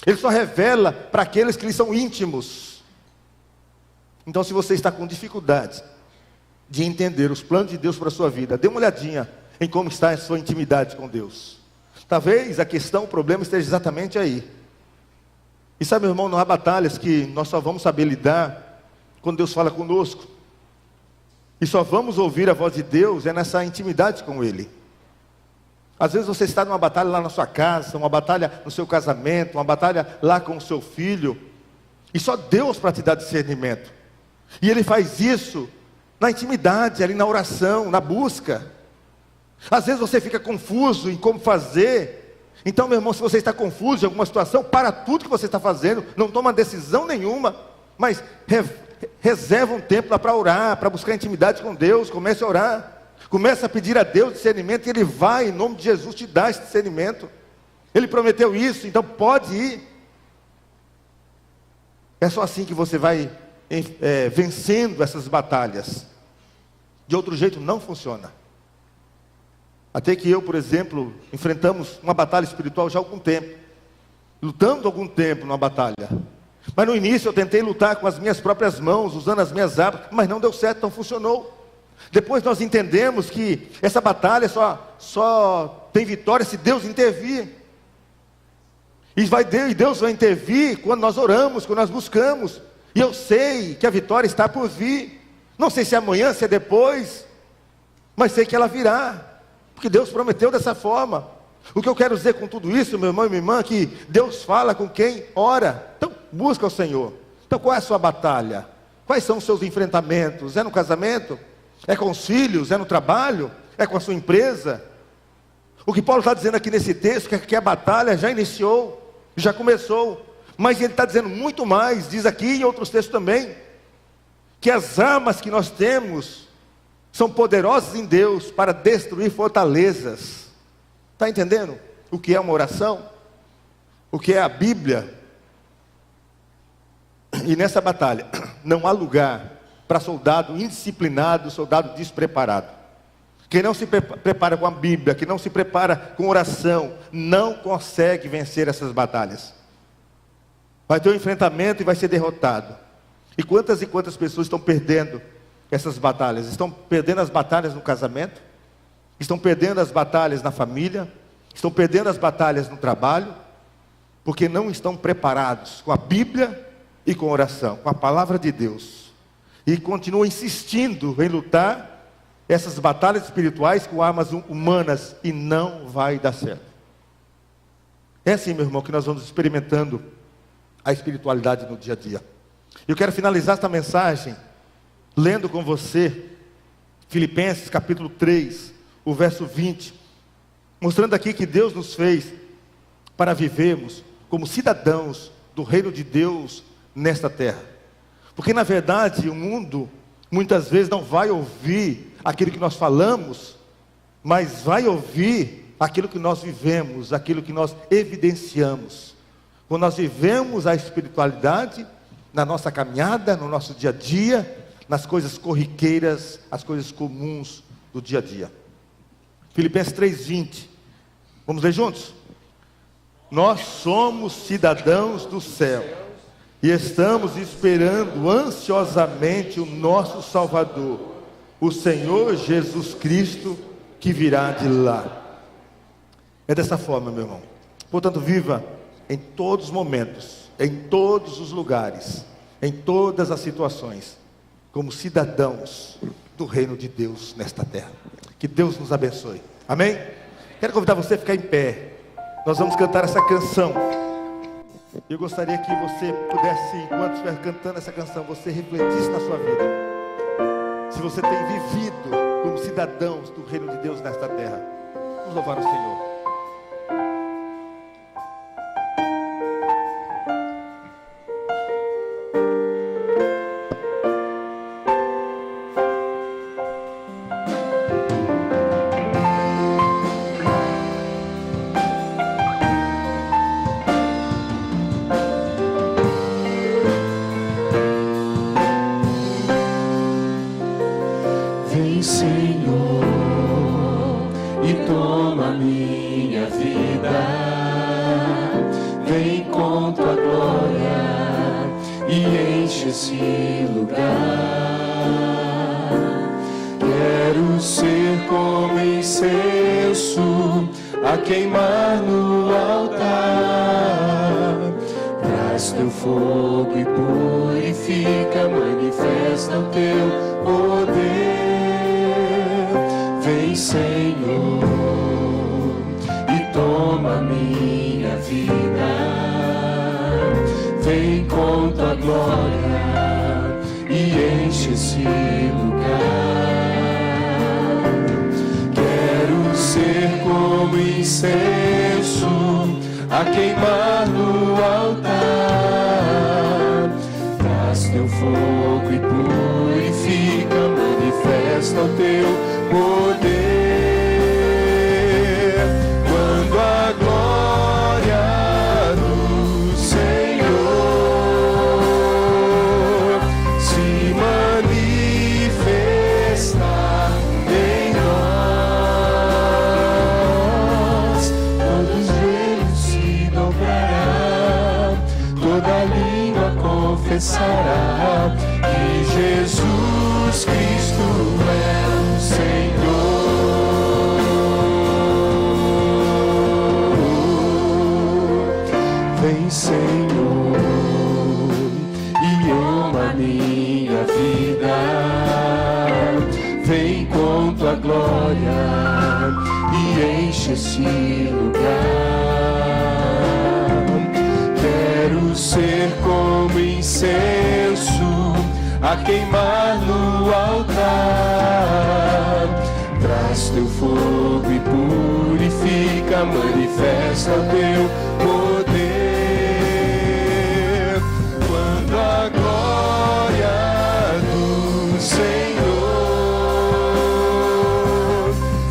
Ele só revela para aqueles que lhe são íntimos. Então, se você está com dificuldade de entender os planos de Deus para a sua vida, dê uma olhadinha em como está a sua intimidade com Deus. Talvez a questão, o problema esteja exatamente aí. E sabe, meu irmão, não há batalhas que nós só vamos saber lidar quando Deus fala conosco. E só vamos ouvir a voz de Deus nessa intimidade com Ele. Às vezes você está numa batalha lá na sua casa, uma batalha no seu casamento, uma batalha lá com o seu filho, e só Deus para te dar discernimento. E Ele faz isso na intimidade, ali na oração, na busca. Às vezes você fica confuso em como fazer. Então, meu irmão, se você está confuso em alguma situação, para tudo que você está fazendo, não toma decisão nenhuma, mas reserva um tempo lá para orar, para buscar intimidade com Deus. Comece a orar. Começa a pedir a Deus discernimento, e Ele vai, em nome de Jesus, te dar esse discernimento. Ele prometeu isso, então pode ir. É só assim que você vai vencendo essas batalhas. De outro jeito não funciona. Até que eu, por exemplo, enfrentamos uma batalha espiritual já há algum tempo. Lutando algum tempo numa batalha. Mas no início eu tentei lutar com as minhas próprias mãos, usando as minhas armas, mas não deu certo, não funcionou. Depois nós entendemos que essa batalha só tem vitória se Deus intervir. E Deus vai intervir quando nós oramos, quando nós buscamos. E eu sei que a vitória está por vir. Não sei se é amanhã, se é depois, mas sei que ela virá, porque Deus prometeu dessa forma. O que eu quero dizer com tudo isso, meu irmão e minha irmã, é que Deus fala com quem ora. Então busca o Senhor. Então qual é a sua batalha? Quais são os seus enfrentamentos? É no casamento? É com os filhos? É no trabalho? É com a sua empresa? O que Paulo está dizendo aqui nesse texto é que a batalha já iniciou, já começou. Mas ele está dizendo muito mais, diz aqui em outros textos também, que as armas que nós temos são poderosas em Deus para destruir fortalezas. Está entendendo o que é uma oração? O que é a Bíblia? E nessa batalha não há lugar para soldado indisciplinado, soldado despreparado. Quem não se prepara com a Bíblia, que não se prepara com oração, não consegue vencer essas batalhas. Vai ter um enfrentamento e vai ser derrotado. E quantas pessoas estão perdendo essas batalhas? Estão perdendo as batalhas no casamento, estão perdendo as batalhas na família, estão perdendo as batalhas no trabalho, porque não estão preparados com a Bíblia e com a oração, com a palavra de Deus. E continuam insistindo em lutar essas batalhas espirituais com armas humanas, e não vai dar certo. É assim, meu irmão, que nós vamos experimentando a espiritualidade no dia a dia. Eu quero finalizar esta mensagem lendo com você Filipenses capítulo 3, o verso 20, mostrando aqui que Deus nos fez para vivermos como cidadãos do reino de Deus nesta terra. Porque na verdade o mundo muitas vezes não vai ouvir aquilo que nós falamos, mas vai ouvir aquilo que nós vivemos, aquilo que nós evidenciamos. Quando nós vivemos a espiritualidade na nossa caminhada, no nosso dia a dia, nas coisas corriqueiras, as coisas comuns do dia a dia. Filipenses 3:20. Vamos ler juntos? Nós somos cidadãos do céu e estamos esperando ansiosamente o nosso Salvador, o Senhor Jesus Cristo, que virá de lá. É dessa forma, meu irmão. Portanto, viva em todos os momentos, em todos os lugares, em todas as situações, como cidadãos do reino de Deus nesta terra. Que Deus nos abençoe. Amém? Quero convidar você a ficar em pé. Nós vamos cantar essa canção. Eu gostaria que você pudesse, enquanto estiver cantando essa canção, você refletisse na sua vida. Se você tem vivido como cidadãos do reino de Deus nesta terra. Vamos louvar o Senhor. Vem, Senhor, e toma minha vida. Vem com tua glória e enche esse lugar. Quero ser como incenso a queimar no altar. Traz teu fogo e purifica, manifesta o teu poder. Vem, Senhor, e toma minha vida. Vem com tua glória e enche esse lugar. Quero ser como incenso a queimar no altar. Traz teu fogo e purifica, manifesta o teu poder. Quando a glória do Senhor se manifestar em nós, todos eles se dobrará, toda língua confessará que Jesus Cristo é o Senhor. Senhor, e ama minha vida. Vem com tua glória e enche esse lugar. Quero ser como incenso a queimar no altar. Traz teu fogo e purifica, manifesta o teu poder. Quando a glória do Senhor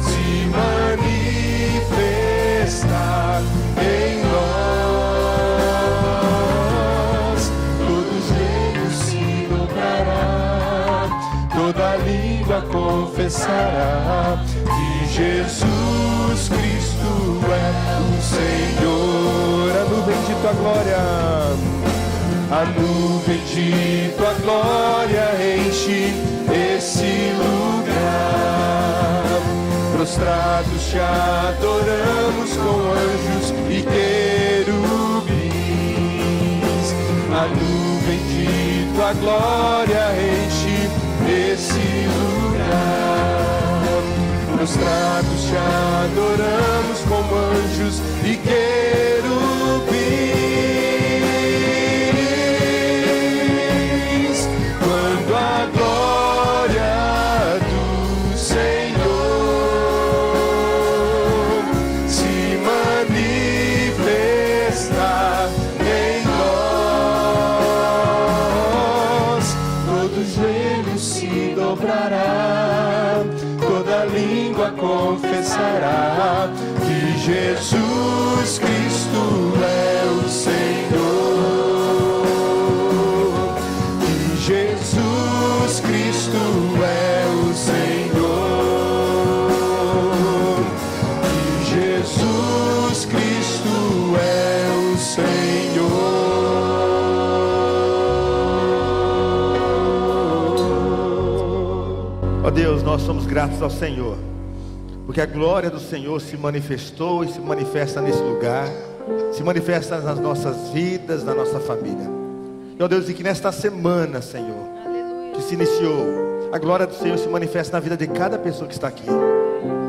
se manifestar em nós, todos eles se dobrará, toda língua confessará que Jesus Cristo é o Senhor. A nuvem de tua glória, a nuvem de tua glória enche esse lugar. Prostrados te adoramos com anjos e querubins. A nuvem de tua glória enche esse lugar. Prostrados te adoramos como anjos e querubins. Quando a glória do Senhor se manifestar em nós, todo joelho se dobrará, toda língua confessará que Jesus Cristo é o Senhor. Que Jesus Cristo é o Senhor. Que Jesus Cristo é o Senhor. Ó Deus, nós somos gratos ao Senhor, porque a glória do Senhor se manifestou e se manifesta nesse lugar, se manifesta nas nossas vidas, na nossa família. E ó Deus, e que nesta semana, Senhor, que se iniciou, a glória do Senhor se manifesta na vida de cada pessoa que está aqui.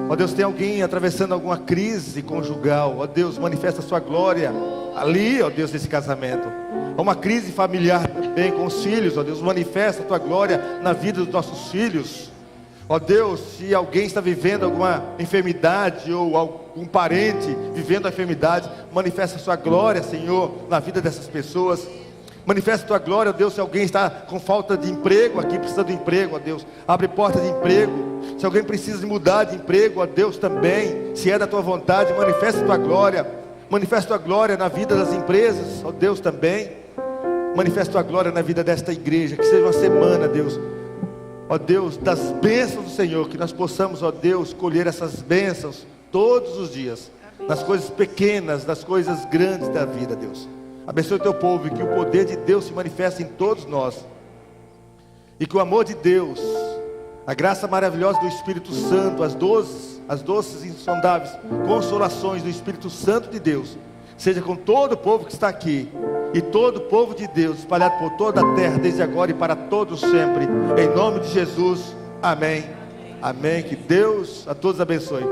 Ó Deus, tem alguém atravessando alguma crise conjugal, ó Deus, manifesta a sua glória ali, ó Deus, nesse casamento. Há uma crise familiar também com os filhos, ó Deus, manifesta a tua glória na vida dos nossos filhos. Ó Deus, se alguém está vivendo alguma enfermidade ou algum parente vivendo a enfermidade, manifesta a sua glória, Senhor, na vida dessas pessoas. Manifesta a tua glória, ó Deus, se alguém está com falta de emprego aqui, precisa de emprego, ó Deus, abre porta de emprego. Se alguém precisa de mudar de emprego, ó Deus, também, se é da tua vontade, manifesta a tua glória. Manifesta a tua glória na vida das empresas, ó Deus, também. Manifesta a tua glória na vida desta igreja, que seja uma semana, Deus, ó Deus, das bênçãos do Senhor, que nós possamos, ó Deus, colher essas bênçãos todos os dias, nas coisas pequenas, nas coisas grandes da vida, Deus. Abençoe o teu povo e que o poder de Deus se manifeste em todos nós, e que o amor de Deus, a graça maravilhosa do Espírito Santo, as doces e insondáveis consolações do Espírito Santo de Deus, seja com todo o povo que está aqui, e todo o povo de Deus espalhado por toda a terra, desde agora e para todos sempre, em nome de Jesus, amém, amém. Que Deus a todos abençoe.